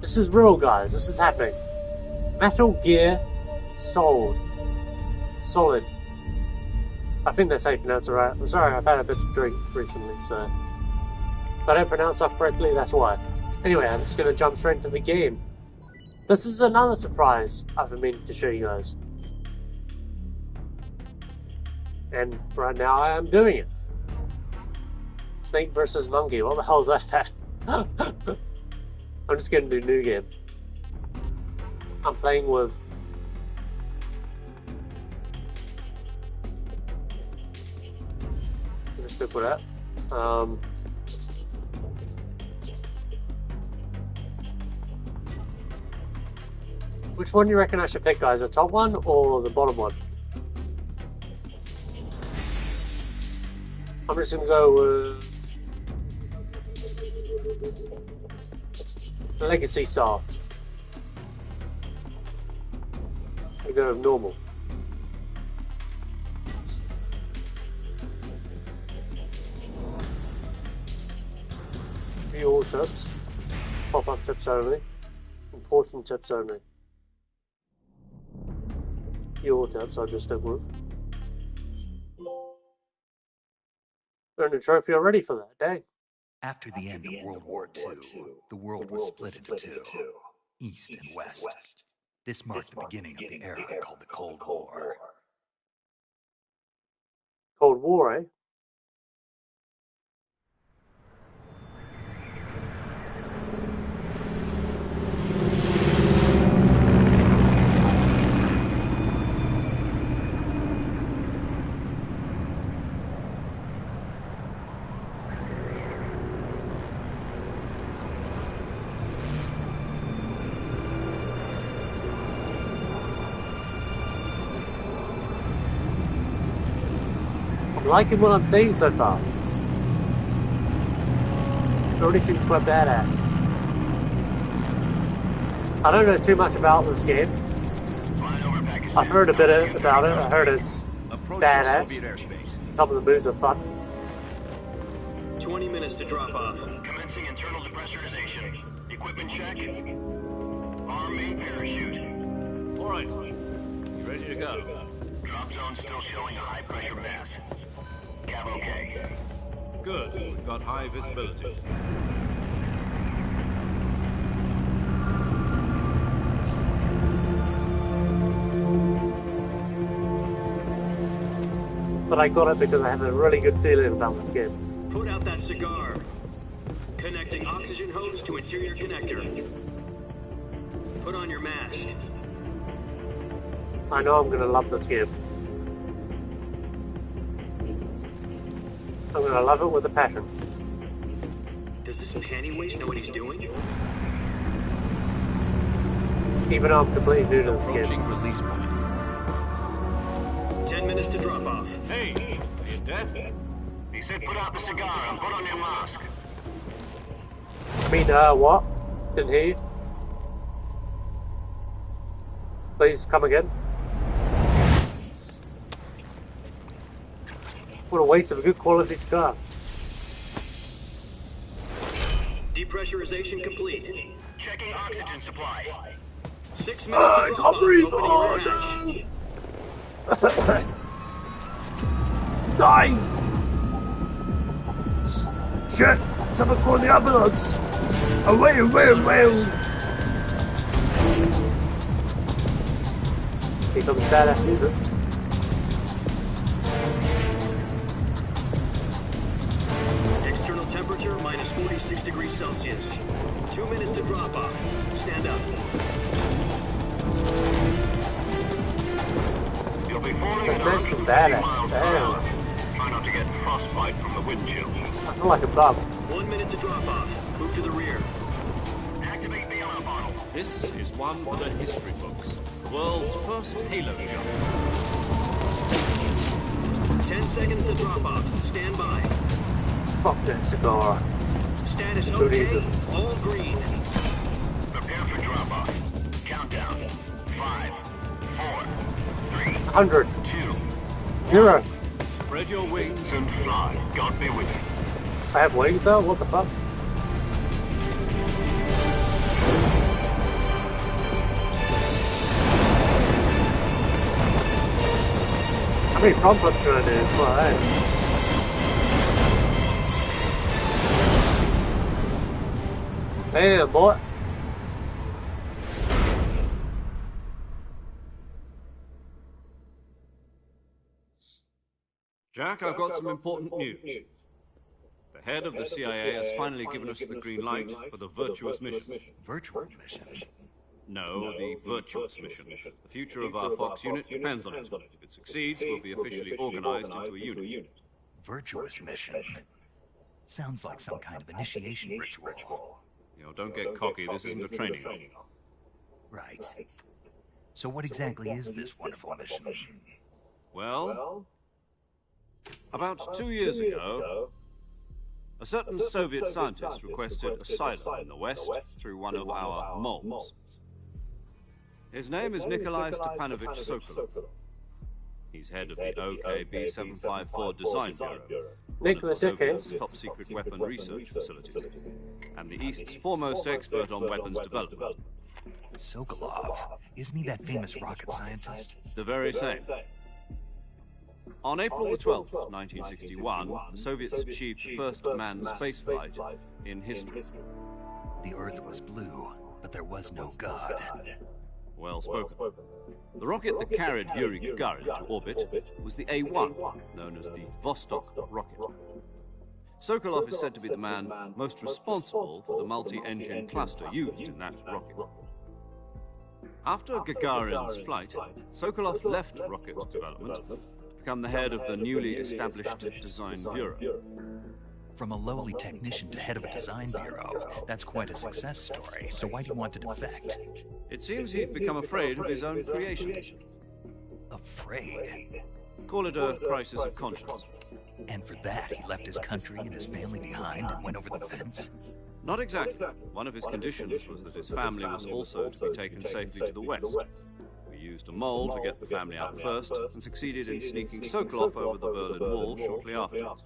This is real, guys. This is happening. Metal Gear Solid. Solid. I think that's how you pronounce it right. I'm sorry, I've had a bit of drink recently, so if I don't pronounce stuff correctly, that's why. Anyway, I'm just gonna jump straight into the game. This is another surprise I've been meaning to show you guys. And right now I am doing it. Snake versus monkey. What the hell is that? I'm just gonna do new game. I'm playing with let's stick with that. Which one do you reckon I should pick, guys? The top one or the bottom one? I'm just gonna go with Legacy Star. We go with normal. View all tips. Pop-up tips only. Important tips only. View all tips, I'll just stick with. Earned a trophy already for that, dang. After the end of World War II, the world was split into two, East and West. This marked the beginning of the era called the Cold War. Cold War, eh? I'm liking what I'm seeing so far. It already seems quite badass. I don't know too much about this game. I've heard a bit about it. I heard it's badass. Some of the moves are fun. 20 minutes to drop off. Commencing internal depressurization. Equipment check. Arm main parachute. All right. You ready to go? Drop zone still showing a high pressure mass. Cav okay. Good. We've got high visibility. But I got it because I have a really good feeling about this game. Put out that cigar. Connecting oxygen hose to interior connector. Put on your mask. I know I'm gonna love this game. I'm gonna love it with a passion. Does this panty waste know what he's doing? Even though I'm completely new to this Approaching game. release point. 10 minutes to drop off. Hey, are you deaf? He said put out the cigar and put on your mask. What? Didn't hear you. Please come again. What a waste of a good quality cigar. Depressurization complete. Checking oxygen supply. 6 minutes to drop off. Opening your hatch. Die! Shit! Someone call the ambulance! Away, away, away! Here comes badass music. External temperature minus 46 degrees Celsius. 2 minutes to drop off. Stand up. You'll be falling That's at nice and 150 badass. miles per Damn. hour. Try not to get frostbite from the wind chill. I feel like a bum. 1 minute to drop off. Move to the rear. Activate the alarm bottle. This is one for the history books. The world's first halo jump. 10 seconds to drop off. Stand by. Fuck that cigar. Status Who needs okay. it? All green. Prepare for drop off. Countdown. 5, 4, 3, 100. 2, 0. Spread your wings and fly. God be with you. I have wings though? What the fuck? Pretty front punch around here as well, eh? Hey, boy. Jack, I've got some important news. The head of the CIA has finally given us the green light for the virtuous mission. Virtual mission? No, the virtuous mission. The future of our Fox unit depends on it. If it succeeds, we'll be officially organized into a unit. Virtuous mission? Sounds like some kind of initiation ritual. You know, don't get cocky. This isn't a training. Right. So what exactly is this wonderful mission? Well, about 2 years ago, a certain Soviet scientist requested asylum in the West through one of our moles. His name is Nikolai Stepanovich Sokolov. He's head of the OKB 754 Design Bureau, one of the Soviet's top-secret weapon research facilities, and the East's foremost expert on weapons development. Sokolov? Isn't he that famous rocket scientist? The very same. On April the 12th, 1961, the Soviets achieved the first manned spaceflight in history. The Earth was blue, but there was no God. Well spoken. The rocket that carried Yuri Gagarin to orbit was the A-1, known as the Vostok rocket. Sokolov is said to be the man most responsible for the multi-engine cluster used in that rocket. After Gagarin's flight, Sokolov left rocket development to become the head of the newly established Design Bureau. From a lowly technician to head of a design bureau, that's quite a success story. So why do you want to defect? It seems he'd become afraid of his own creations. Afraid? Call it a crisis of conscience. And for that, he left his country and his family behind and went over the fence? Not exactly. One of his conditions was that his family was also to be taken safely to the West. We used a mole to get the family out first, and succeeded in sneaking Sokolov over the Berlin Wall shortly afterwards.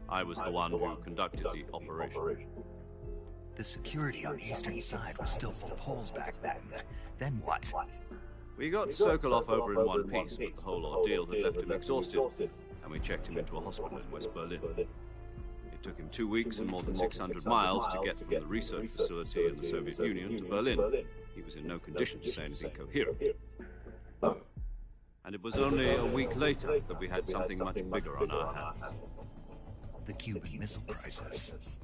I was the one who conducted the operation. The security on the eastern side was still full of holes back then. Then what? We got Sokolov over in one piece, but the whole ordeal had left him exhausted, and we checked him into a hospital in West Berlin. It took him 2 weeks and more than 600 miles to get from the research facility in the Soviet Union to Berlin. He was in no condition to say anything coherent. And it was only a week later that we had something much bigger on our hands. The Cuban Missile Crisis.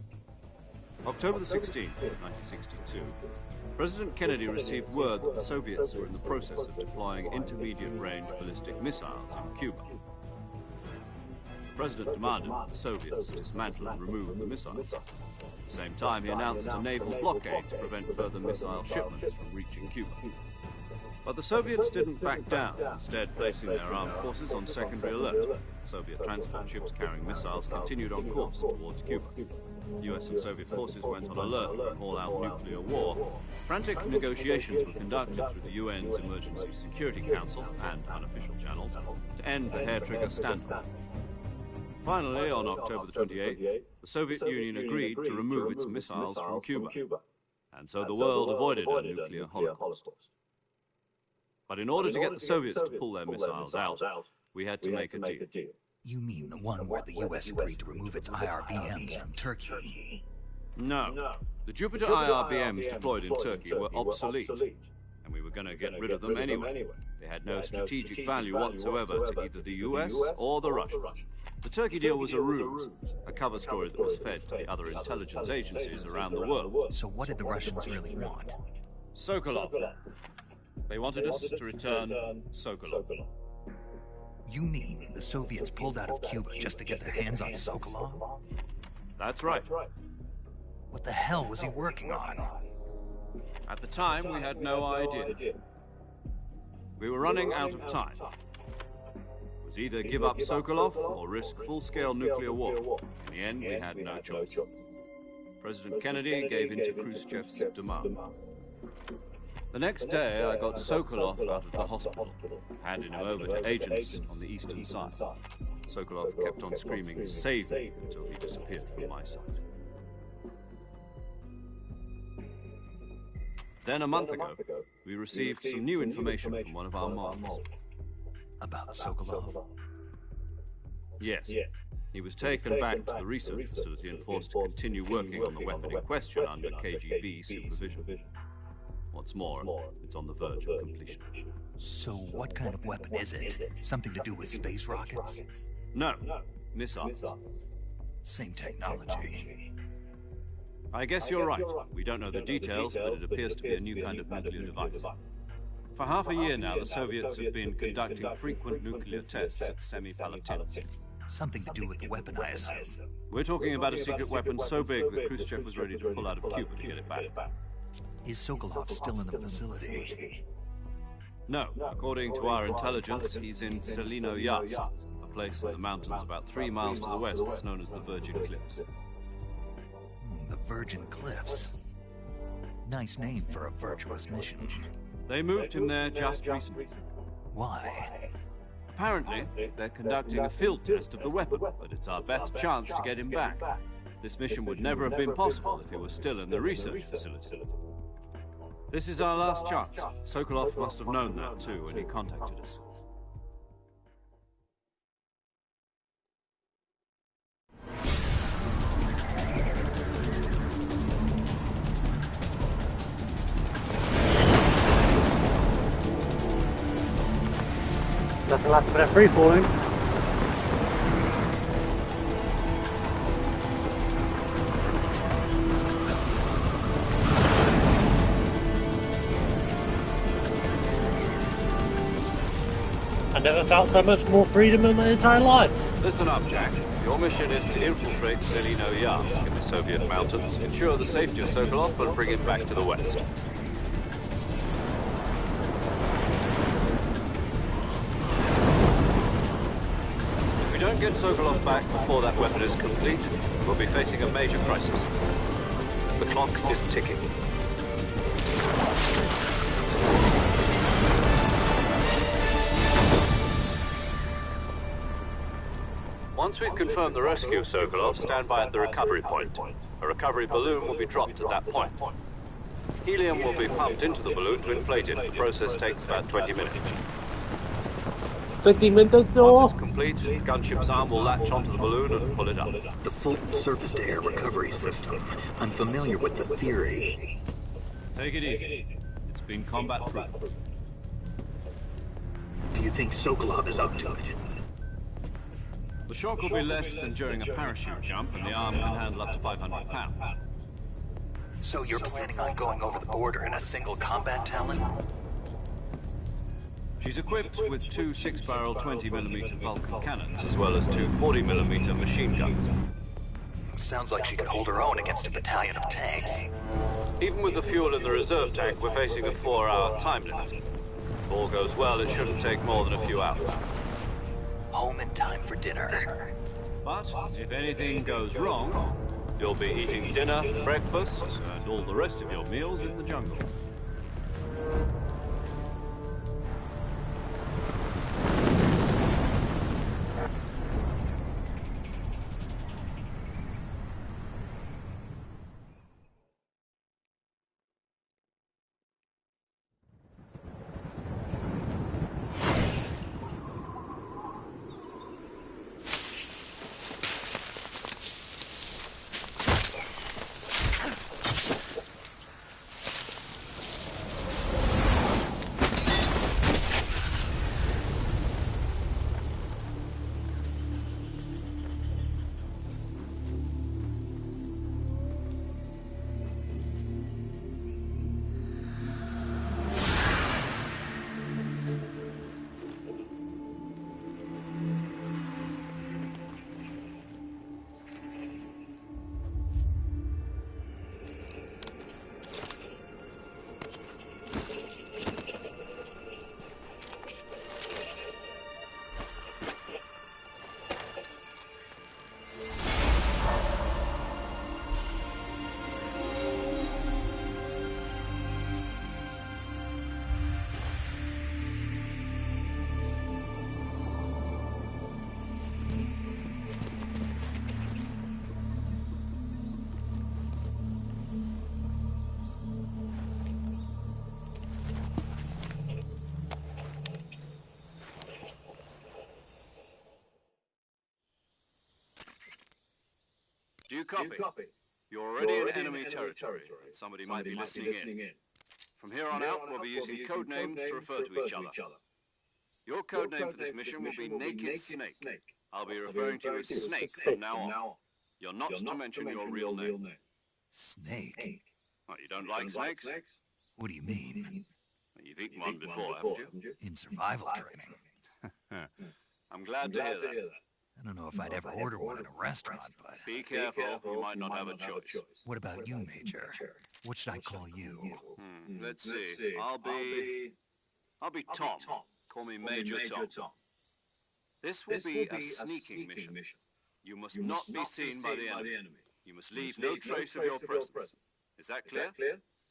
October the 16th, 1962, President Kennedy received word that the Soviets were in the process of deploying intermediate-range ballistic missiles in Cuba. The President demanded that the Soviets dismantle and remove the missiles. At the same time, he announced a naval blockade to prevent further missile shipments from reaching Cuba. But the Soviets didn't back down, instead placing their armed forces on secondary alert. Soviet transport ships carrying missiles continued on course towards Cuba. US and Soviet forces went on alert for an all-out nuclear war. Frantic negotiations were conducted through the UN's Emergency Security Council and unofficial channels to end the hair-trigger standoff. Finally, on October the 28th, the Soviet Union agreed to remove its missiles from Cuba. And so the world avoided a nuclear holocaust. But in order to get the Soviets to pull their missiles out, we had to make a deal. You mean the one where the US agreed to remove its IRBMs from Turkey? No. The Jupiter IRBMs deployed in Turkey were obsolete, and we were going to get rid of them anyway. They had no strategic value whatsoever to either the US or the Russians. The Turkey deal was a ruse, a cover story that was fed to the other intelligence agencies around the world. So what did the Russians really want? Sokolov. They wanted us to return Sokolov. You mean the Soviets pulled out of Cuba just to get their hands on Sokolov? That's right. What the hell was he working on? At the time, we had no idea. We were running out of time. It was either give up Sokolov or risk full-scale nuclear war. In the end, we had no choice. President Kennedy gave in to Khrushchev's demand. The next day, I got Sokolov out of the hospital, handed him over to agents on the eastern side. Sokolov kept on screaming, "Save me," until he disappeared from my sight. Then a month ago, we received some new information from one of our models. About Sokolov? Yes. He was taken back to the research facility and forced to continue working on the weapon in question under KGB supervision. What's more, it's on the verge of completion. So what kind of weapon is it? Something to do with space rockets? No, missiles. Same technology. I guess you're right. We don't know the details, but it appears to be a new kind of nuclear device. For half a year now, the Soviets have been conducting frequent nuclear tests at Semipalatinsk. Something to do with the weapon, I assume. We're talking about a secret weapon so big that Khrushchev was ready to pull out of Cuba to get it back. Is Sokolov still in the facility? No. According to our intelligence, he's in Selino Yas, a place in the mountains about 3 miles to the west that's known as the Virgin Cliffs. The Virgin Cliffs. Nice name for a virtuous mission. They moved him there just recently. Why? Apparently, they're conducting a field test of the weapon, but it's our best chance to get him back. This mission would never have been possible if he was still in the research facility. This is our last chance. Sokolov must have known that too when he contacted us. Nothing like a bit of free falling. I never felt so much more freedom in my entire life. Listen up, Jack. Your mission is to infiltrate Selino Yarsk in the Soviet mountains, ensure the safety of Sokolov, and bring it back to the west. If we don't get Sokolov back before that weapon is complete, we'll be facing a major crisis. The clock is ticking. Once we've confirmed the rescue of Sokolov, stand by at the recovery point. A recovery balloon will be dropped at that point. Helium will be pumped into the balloon to inflate it. The process takes about 20 minutes. 20 minutes or? Once it's complete, gunship's arm will latch onto the balloon and pull it up. The Fulton surface-to-air recovery system. I'm familiar with the theory. Take it easy. It's been combat-proof. Do you think Sokolov is up to it? The shock will be less than during a parachute jump, and the arm can handle up to 500 pounds. So you're planning on going over the border in a single combat Talon? She's equipped with 2 6-barrel 20mm Vulcan cannons, as well as 2 40mm machine guns. Sounds like she could hold her own against a battalion of tanks. Even with the fuel in the reserve tank, we're facing a 4-hour time limit. If all goes well, it shouldn't take more than a few hours. Home in time for dinner. But if anything goes wrong, you'll be eating dinner, breakfast, and all the rest of your meals in the jungle. Do you copy? You're already in enemy territory, and somebody might be listening in. From here on out, we'll be using code names to refer to each other. Your code name for this mission will be Naked Snake. I'll be referring to you as Snake from now on. You're not to mention your real name. Snake? Well, you don't like snakes? What do you mean? Well, you've eaten one before, haven't you? In survival training? I'm glad to hear that. I don't know if I'd ever order one in a restaurant, but... Be careful, you might not have a choice. What about you, Major? What should I call you? Let's see. I'll be Tom. Call me Major Tom. This will be a sneaking mission. You must not be seen by the enemy. You must leave no trace of your presence. Is that clear?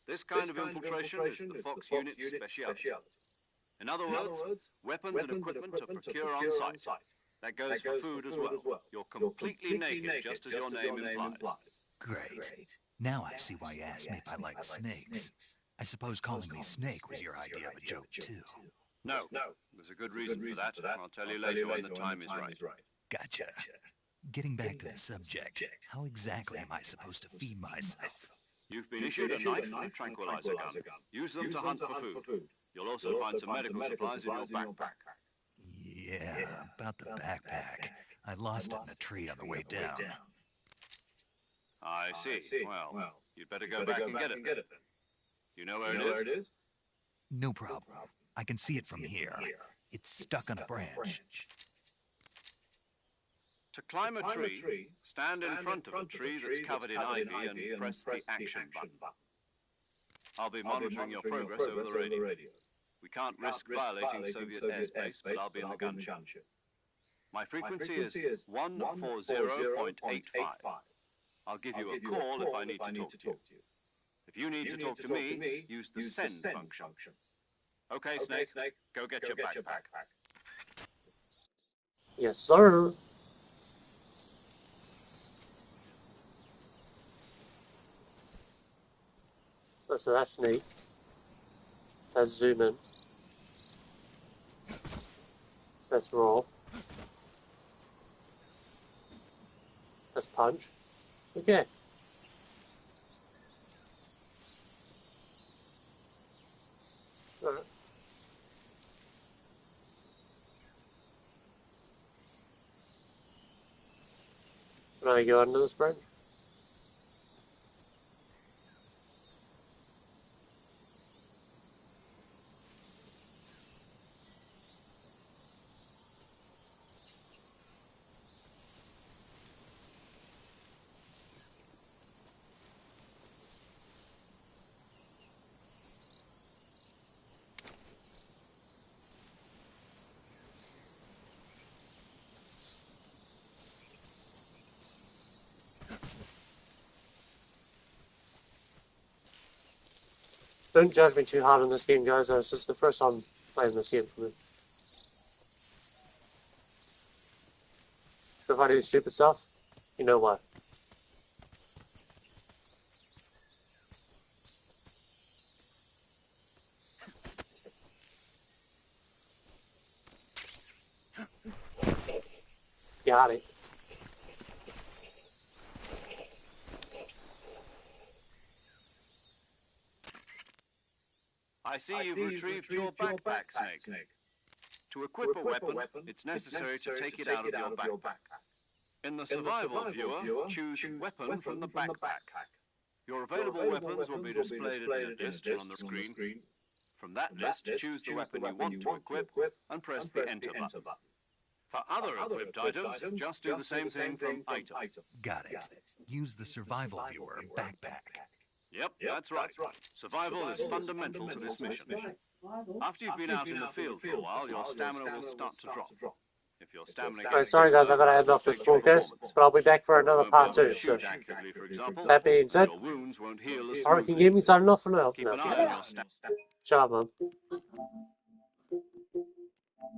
This kind of infiltration is the Fox Unit's speciality. In other words, weapons and equipment are procured on site. That goes for food as well. You're completely naked, just as your name implies. Great. Now I see why you asked me if I like snakes. I suppose calling me Snake was your idea of a joke, too. No, there's a good reason for that. I'll tell you later when the time is right. Gotcha. Getting back to the subject, how exactly am I supposed to feed myself? You've been issued a knife and a tranquilizer gun. Use them to hunt for food. You'll also find some medical supplies in your backpack. Yeah, about the backpack. I lost it in a tree on the way down. I see. Well, you'd better go back and get it then. You know where it is? No problem. I can see it from here. It's stuck on a branch. To climb a tree, stand in front of a tree that's covered in ivy and press the action button. I'll be monitoring your progress over the radio. We can't risk violating Soviet airspace, but I'll be in the gunship. My frequency is 140.85. I'll give you a call if I need to talk to you. If you need to talk to me, use the send function. Okay, Snake, go get your backpack. Yes, sir. So that's Snake. Let's zoom in. Let's roll. Let's punch. Okay. Alright. Can I go under this branch? Don't judge me too hard on this game, guys. This is the first time playing this game for me. If I do stupid stuff, you know why. Got it. I see you've retrieved your backpack, Snake. To equip a weapon, it's necessary to take it out of your backpack. In the survival viewer, choose Weapon from the backpack. Your available weapons will be displayed in a list on the screen. From that list, choose the weapon you want to equip and press the Enter button. For other equipped items, just do the same thing from Item. Got it. Use the survival viewer backpack. Yep, that's right. Survival is fundamental to this mission. After you've been out in the field for a while, your stamina will start to drop. If your stamina gets sorry guys, I gotta end off this broadcast, but I'll be back for another part 2. So, that being said, Horrorkinggaming signing off for now. Keep an eye on your stamina. Ciao, man.